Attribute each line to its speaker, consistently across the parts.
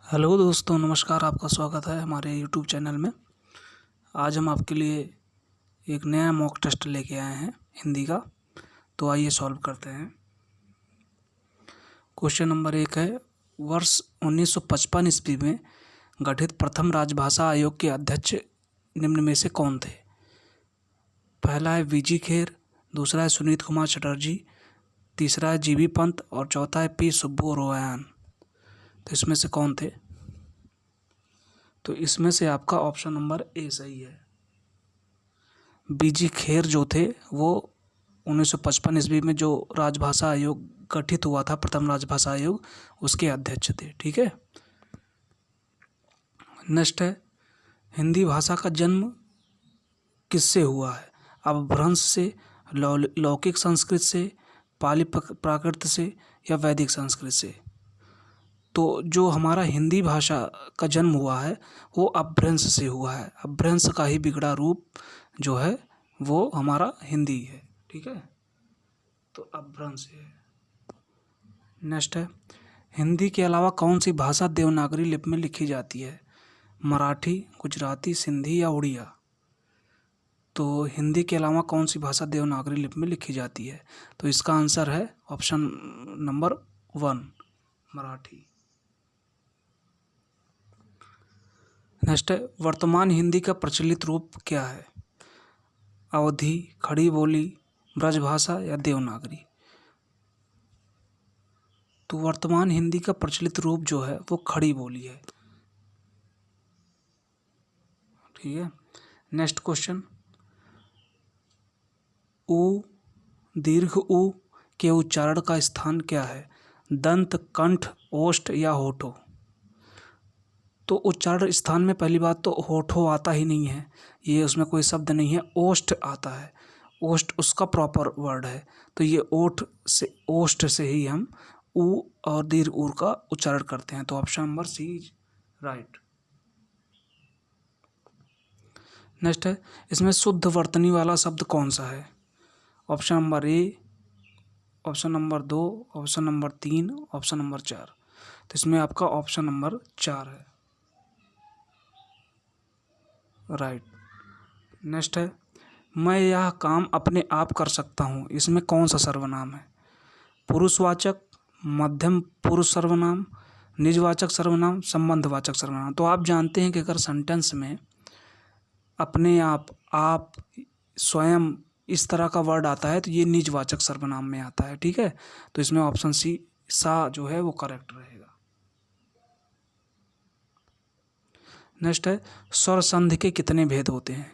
Speaker 1: Hello दोस्तों, नमस्कार। आपका स्वागत है हमारे यूट्यूब चैनल में। आज हम आपके लिए एक नया मॉक टेस्ट लेके आए हैं हिंदी का। तो आइए सॉल्व करते हैं। क्वेश्चन नंबर 1 है, वर्ष 1955 ईस्वी में गठित प्रथम राजभाषा आयोग के अध्यक्ष निम्न में से कौन थे? पहला है वीजी खेर, दूसरा है सुनीत कुमार चटर्जी, तीसरा है जीबी पंत और चौथा है पी सुब्बुरोयान। तो इसमें से कौन थे? तो इसमें से आपका ऑप्शन नंबर ए सही है। बीजी खेर जो थे वो 1955 ईस्वी में जो राजभाषा आयोग गठित हुआ था, प्रथम राजभाषा आयोग, उसके अध्यक्ष थे। ठीक है। नेक्स्ट है, हिंदी भाषा का जन्म किससे हुआ है? अपभ्रंश से, लौकिक संस्कृत से, पाली प्राकृत से या वैदिक संस्कृत से? तो जो हमारा हिंदी भाषा का जन्म हुआ है वो अपभ्रंश से हुआ है। अपभ्रंश का ही बिगड़ा रूप जो है वो हमारा हिंदी है। ठीक है, तो अपभ्रंश है। नेक्स्ट है, हिंदी के अलावा कौन सी भाषा देवनागरी लिपि में लिखी जाती है? मराठी, गुजराती, सिंधी या उड़िया? तो हिंदी के अलावा कौन सी भाषा देवनागरी लिपि में लिखी जाती है? तो इसका आंसर है ऑप्शन नंबर 1, मराठी। नेक्स्ट है, वर्तमान हिंदी का प्रचलित रूप क्या है? अवधी, खड़ी बोली, ब्रजभाषा या देवनागरी? तो वर्तमान हिंदी का प्रचलित रूप जो है वो खड़ी बोली है। ठीक है। नेक्स्ट क्वेश्चन, उ, दीर्घ उ के उच्चारण का स्थान क्या है? दंत, कंठ, ओष्ठ या होठों? तो उच्चारण स्थान में पहली बात तो होठों आता ही नहीं है, ये उसमें कोई शब्द नहीं है। ओष्ठ आता है, ओष्ठ उसका प्रॉपर वर्ड है। तो ये ओष्ठ से ही हम उ और दीर्घ उ का उच्चारण करते हैं। तो option number C is right. Next है, इसमें शुद्ध वर्तनी वाला शब्द कौन सा है? Option number A, option number 2, option number 3, option number 4? तो इसमें आपका ऑप्शन नंबर 4 है राइट। नेक्स्ट है, मैं यह काम अपने आप कर सकता हूँ, इसमें कौन सा सर्वनाम है? पुरुषवाचक, मध्यम पुरुष सर्वनाम, निजवाचक सर्वनाम, संबंधवाचक सर्वनाम? तो आप जानते हैं कि अगर सेंटेंस में अपने आप, स्वयं, इस तरह का वर्ड आता है तो ये निजवाचक सर्वनाम में आता है। ठीक है, तो इसमें ऑप्शन सी सा जो है वो करेक्ट रहेगा। नेक्स्ट है, स्वर संधि के कितने भेद होते हैं?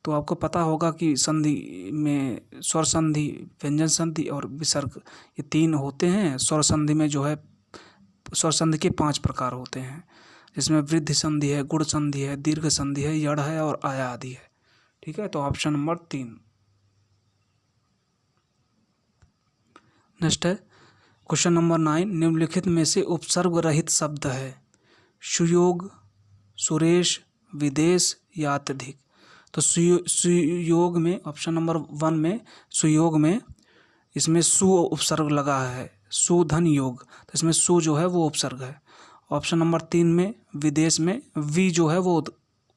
Speaker 1: तो आपको पता होगा कि संधि में स्वर संधि, व्यंजन संधि और विसर्ग, ये 3 होते हैं। स्वर संधि में जो है स्वर संधि के 5 प्रकार होते हैं, जिसमें वृद्धि संधि है, गुण संधि है, दीर्घ संधि है, यड़ है और आया आदि है। ठीक है, तो ऑप्शन नंबर 3। नेक्स्ट है, क्वेश्चन नंबर 9, निम्नलिखित में से उपसर्ग रहित शब्द है? सुयोग, सुरेश, विदेश या अत्यधिक? तो सुयोग में ऑप्शन नंबर 1 में, सुयोग में इसमें सु उपसर्ग लगा है, सुधन योग, तो इसमें सु जो है वो उपसर्ग है। ऑप्शन नंबर 3 में विदेश में वी जो है वो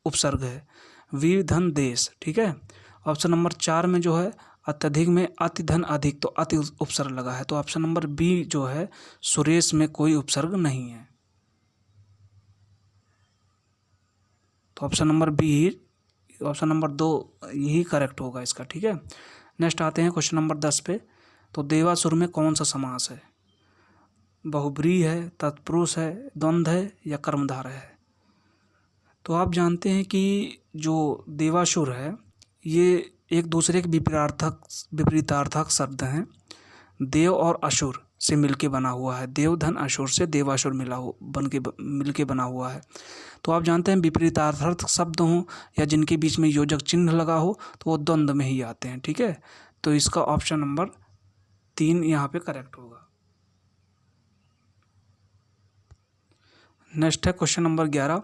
Speaker 1: उपसर्ग है, वी धन देश। ठीक है। ऑप्शन नंबर 4 में जो है अत्यधिक में अति धन अधिक, तो अति उपसर्ग लगा है। तो ऑप्शन नंबर बी जो है सुरेश में कोई उपसर्ग नहीं है। तो option number B, option number 2 यही करेक्ट होगा इसका। ठीक है। नेक्स्ट आते हैं क्वेश्चन नंबर 10 पे। तो देवासुर में कौन सा समास है? बहुब्रीहि है, तत्पुरुष है, द्वंद्व है या कर्मधारय है? तो आप जानते हैं कि जो देवासुर है ये एक दूसरे के विपरीतार्थक शब्द हैं। देव और असुर से मिलके बना हुआ है, देव धन असुर से देवासुर मिलके बना हुआ है। तो आप जानते हैं विपरीतार्थक शब्द हों या जिनके बीच में योजक चिन्ह लगा हो तो वो द्वंद्व में ही आते हैं। ठीक है, तो इसका ऑप्शन नंबर 3 यहाँ पे करेक्ट होगा। नेक्स्ट है क्वेश्चन नंबर 11,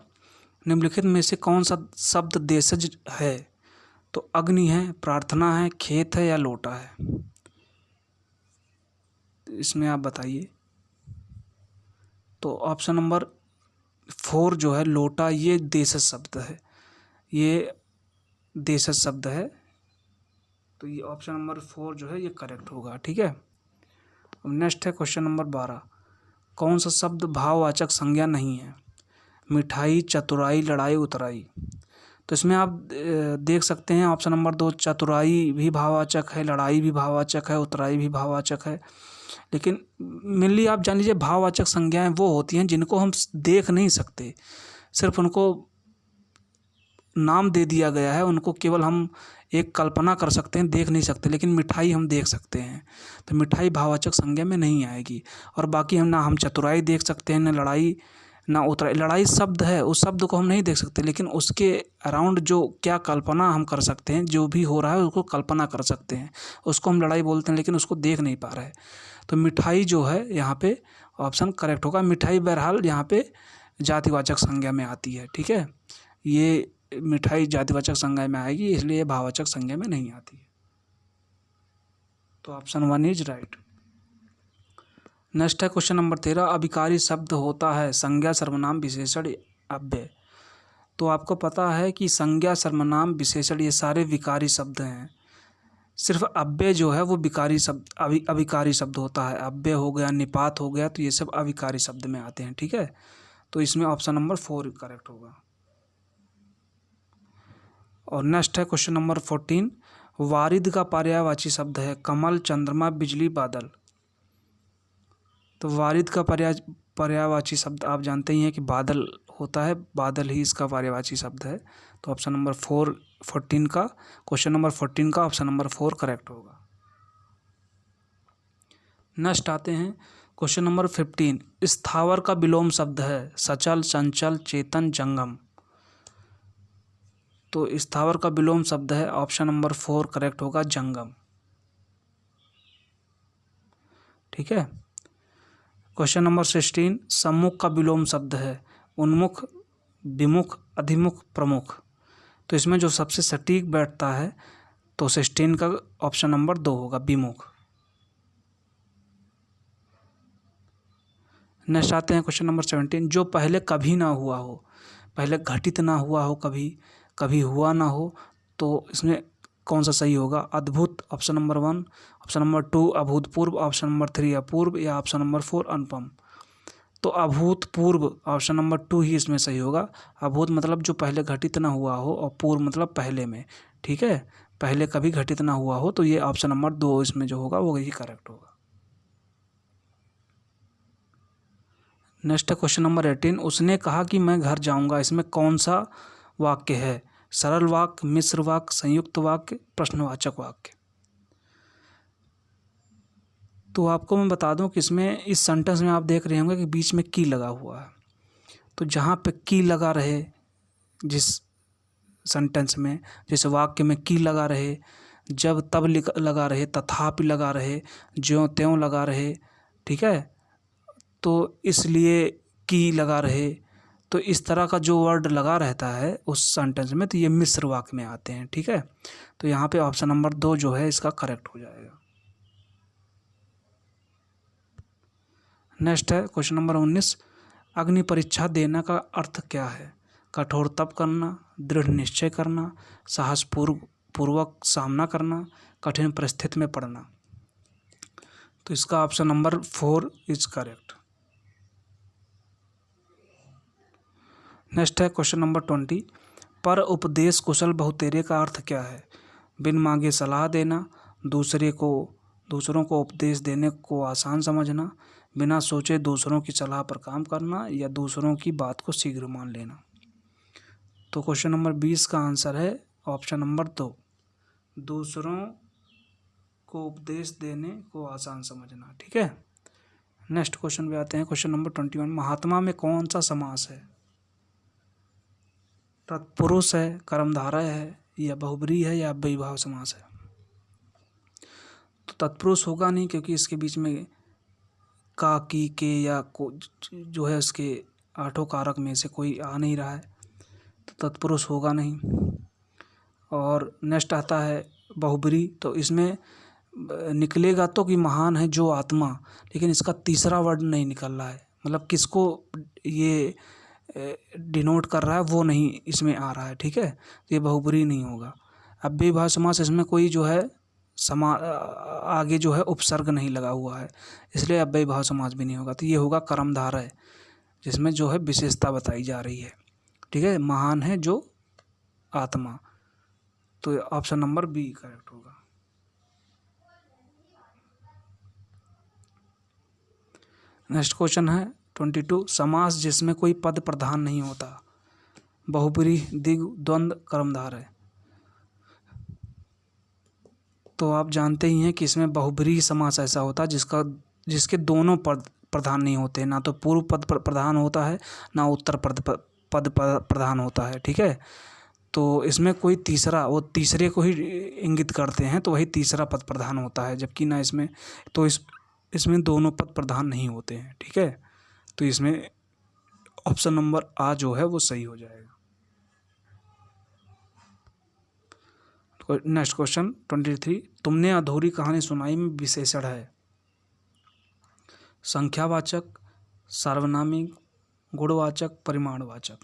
Speaker 1: निम्नलिखित में से कौन सा शब्द देशज है? तो अग्नि है, प्रार्थना है, खेत है या लोटा है? इसमें आप बताइए। तो ऑप्शन नंबर 4 जो है लोटा, ये देशज शब्द है, ये देशज शब्द है, तो ये ऑप्शन नंबर 4 जो है ये करेक्ट होगा। ठीक है। अब नेक्स्ट है क्वेश्चन नंबर 12, कौन सा शब्द भाववाचक संज्ञा नहीं है? मिठाई, चतुराई, लड़ाई, उतराई। तो इसमें आप देख सकते हैं ऑप्शन नंबर 2, चतुराई भी भाववाचक है, लड़ाई भी भाववाचक है, उतराई भी भाववाचक है। लेकिन मेनली आप जान लीजिए भाववाचक संज्ञाएं वो होती हैं जिनको हम देख नहीं सकते, सिर्फ उनको नाम दे दिया गया है, उनको केवल हम एक कल्पना कर सकते हैं, देख नहीं सकते। लेकिन मिठाई हम देख सकते हैं, तो मिठाई भाववाचक संज्ञा में नहीं आएगी। और बाकी हम चतुराई देख सकते हैं, ना लड़ाई, ना उतराई। लड़ाई शब्द है, उस शब्द को हम नहीं देख सकते, लेकिन उसके अराउंड जो क्या कल्पना हम कर सकते हैं, जो भी हो रहा है उसको कल्पना कर सकते हैं, उसको हम लड़ाई बोलते हैं, लेकिन उसको देख नहीं पा रहे। तो मिठाई जो है यहाँ पे ऑप्शन करेक्ट होगा। मिठाई बहरहाल यहाँ पे जातिवाचक संज्ञा में आती है। ठीक है, ये मिठाई जातिवाचक संज्ञा में आएगी, इसलिए भाववाचक संज्ञा में नहीं आती है। तो ऑप्शन 1 इज राइट। नेक्स्ट है क्वेश्चन नंबर 13, अभिकारी शब्द होता है संज्ञा, सर्वनाम, विशेषण, अव्यय। तो आपको पता है कि संज्ञा, सर्वनाम, विशेषण ये सारे विकारी शब्द हैं। सिर्फ अव्यय जो है वो विकारी शब्द, अविकारी शब्द होता है। अव्यय हो गया, निपात हो गया, तो ये सब अविकारी शब्द में आते हैं। ठीक है, तो इसमें ऑप्शन नंबर 4 करेक्ट होगा। और नेक्स्ट है क्वेश्चन नंबर 14, वारिद का पर्यायवाची शब्द है कमल, चंद्रमा, बिजली, बादल। तो वारिद का पर्यायवाची शब्द आप जानते ही हैं कि बादल होता है, बादल ही इसका पर्यायवाची शब्द है। तो ऑप्शन नंबर 14 का, क्वेश्चन नंबर 14 का ऑप्शन नंबर 4 करेक्ट होगा। नेक्स्ट आते हैं क्वेश्चन नंबर 15, स्थावर का विलोम शब्द है सचल, चंचल, चेतन, जंगम। तो स्थावर का विलोम शब्द है ऑप्शन नंबर 4 करेक्ट होगा, जंगम। ठीक है। क्वेश्चन नंबर 16, सम्मुख का विलोम शब्द है उन्मुख, विमुख, अधिमुख, प्रमुख। तो इसमें जो सबसे सटीक बैठता है तो 16 का ऑप्शन नंबर 2 होगा, विमुख। नेक्स्ट आते हैं क्वेश्चन नंबर 17, जो पहले कभी ना हुआ हो, पहले घटित ना हुआ हो, कभी कभी हुआ ना हो, तो इसमें कौन सा सही होगा? अद्भुत ऑप्शन नंबर 1, ऑप्शन नंबर 2 अभूतपूर्व, ऑप्शन नंबर 3 अपूर्व, या ऑप्शन नंबर 4 अनुपम। तो अभूतपूर्व ऑप्शन नंबर 2 ही इसमें सही होगा। अभूत मतलब जो पहले घटित ना हुआ हो, और पूर्व मतलब पहले में। ठीक है, पहले कभी घटित ना हुआ हो, तो ये ऑप्शन नंबर 2 इसमें जो होगा वो ही करेक्ट होगा। नेक्स्ट है क्वेश्चन नंबर 18, उसने कहा कि मैं घर जाऊंगा। इसमें कौन सा वाक्य है? सरल वाक्य, मिश्र वाक्य, संयुक्त वाक्य, प्रश्नवाचक वाक्य। तो आपको मैं बता दूं कि इसमें इस सेंटेंस में आप देख रहे होंगे कि बीच में की लगा हुआ है। तो जहाँ पे की लगा रहे, जिस सेंटेंस में, जैसे वाक्य में की लगा रहे, जब तब लगा रहे, तथापि लगा रहे, ज्यों त्यों लगा रहे, ठीक है, तो इसलिए की लगा रहे, तो इस तरह का जो वर्ड लगा रहता है उस सेंटेंस में, तो ये मिश्र वाक्य में आते हैं। ठीक है, तो यहाँ पे ऑप्शन नंबर 2 जो है इसका करेक्ट हो जाएगा। नेक्स्ट है क्वेश्चन नंबर 19, अग्नि परीक्षा देना का अर्थ क्या है? कठोर तप करना, दृढ़ निश्चय करना, साहस पूर्वक सामना करना, कठिन परिस्थिति में पड़ना। तो इसका option number 4 is correct. Next है क्वेश्चन नंबर 20, पर उपदेश कुशल बहुतेरे का अर्थ क्या है? बिन मांगे सलाह देना, दूसरों को उपदेश देने को आसान समझना, बिना सोचे दूसरों की सलाह पर काम करना, या दूसरों की बात को शीघ्र मान लेना। तो क्वेश्चन नंबर 20 का आंसर है ऑप्शन नंबर 2, दूसरों को उपदेश देने को आसान समझना। ठीक है। नेक्स्ट क्वेश्चन पे आते हैं, क्वेश्चन नंबर 21, महात्मा में कौन सा समास है? तत्पुरुष है, कर्मधारय है, या बहुब्रीहि है, या अव्ययीभाव समास है? तो तत्पुरुष होगा नहीं, क्योंकि इसके बीच में का, की, के या को जो है उसके 8 कारक में से कोई आ नहीं रहा है, तो तत्पुरुष होगा नहीं। और नेक्स्ट आता है बहुब्रीहि, तो इसमें निकलेगा तो कि महान है जो आत्मा, लेकिन इसका तीसरा वर्ड नहीं निकल रहा है। मतलब किसको ये डिनोट कर रहा है वो नहीं इसमें आ रहा है, ठीक है। तो ये बहुब्रीहि नहीं होगा। अव्ययीभाव समास इसमें कोई जो है आगे जो है उपसर्ग नहीं लगा हुआ है, इसलिए अव्ययीभाव समास भी नहीं होगा। तो ये होगा कर्मधारय, जिसमें जो है विशेषता बताई जा रही है, ठीक है। महान है जो आत्मा, तो ऑप्शन नंबर बी करेक्ट होगा। नेक्स्ट क्वेश्चन है 22, समास जिसमें कोई पद प्रधान नहीं होता, बहुब्रीहि, द्विगु, द्वंद्व, कर्मधारय। तो आप जानते ही हैं कि इसमें बहुब्रीहि समास ऐसा होता है जिसके दोनों पद प्रधान नहीं होते, ना तो पूर्व पद प्रधान होता है, ना उत्तर पद प्रधान होता है, ठीक है। तो इसमें कोई तीसरा, वो तीसरे को ही इंगित करते हैं, तो वही तीसरा पद प्रधान होता है, जबकि ना इसमें तो इसमें दोनों पद प्रधान नहीं होते हैं, ठीक है। तो इसमें ऑप्शन नंबर आ जो है वो सही हो जाएगा। नेक्स्ट क्वेश्चन 23, तुमने अधूरी कहानी सुनाई में विशेषण है, संख्यावाचक, सार्वनामिक, गुणवाचक, परिमाणवाचक।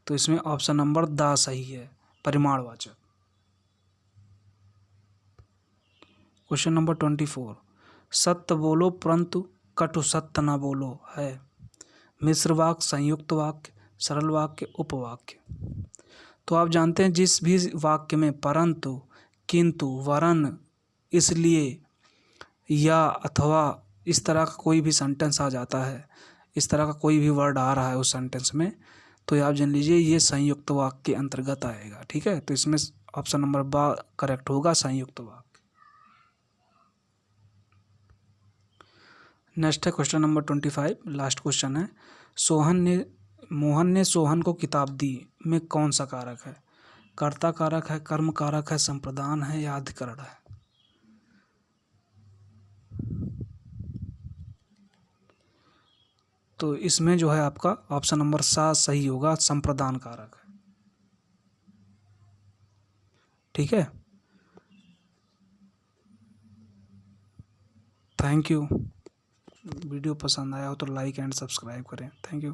Speaker 1: तो इसमें ऑप्शन नंबर द सही है, परिमाणवाचक। क्वेश्चन नंबर 24, सत्य बोलो परंतु कटु सत्य न बोलो है, मिश्र वाक्य, संयुक्त वाक्य, सरल वाक्य, उपवाक्य। तो आप जानते हैं जिस भी वाक्य में परंतु, किंतु, वरन, इसलिए, या, अथवा इस तरह का कोई भी सेंटेंस आ जाता है, इस तरह का कोई भी वर्ड आ रहा है उस सेंटेंस में, तो आप जान लीजिए ये संयुक्त वाक्य के अंतर्गत आएगा, ठीक है। तो इसमें ऑप्शन नंबर बा करेक्ट होगा, संयुक्त वाक्य। नेक्स्ट है क्वेश्चन नंबर 25, लास्ट क्वेश्चन है, मोहन ने सोहन को किताब दी में कौन सा कारक है, कर्ता कारक है, कर्म कारक है, संप्रदान है, या अधिकरण है। तो इसमें जो है आपका ऑप्शन नंबर 7 सही होगा, संप्रदान कारक है, ठीक है। Thank you. वीडियो पसंद आया हो तो लाइक एंड सब्सक्राइब करें। Thank you.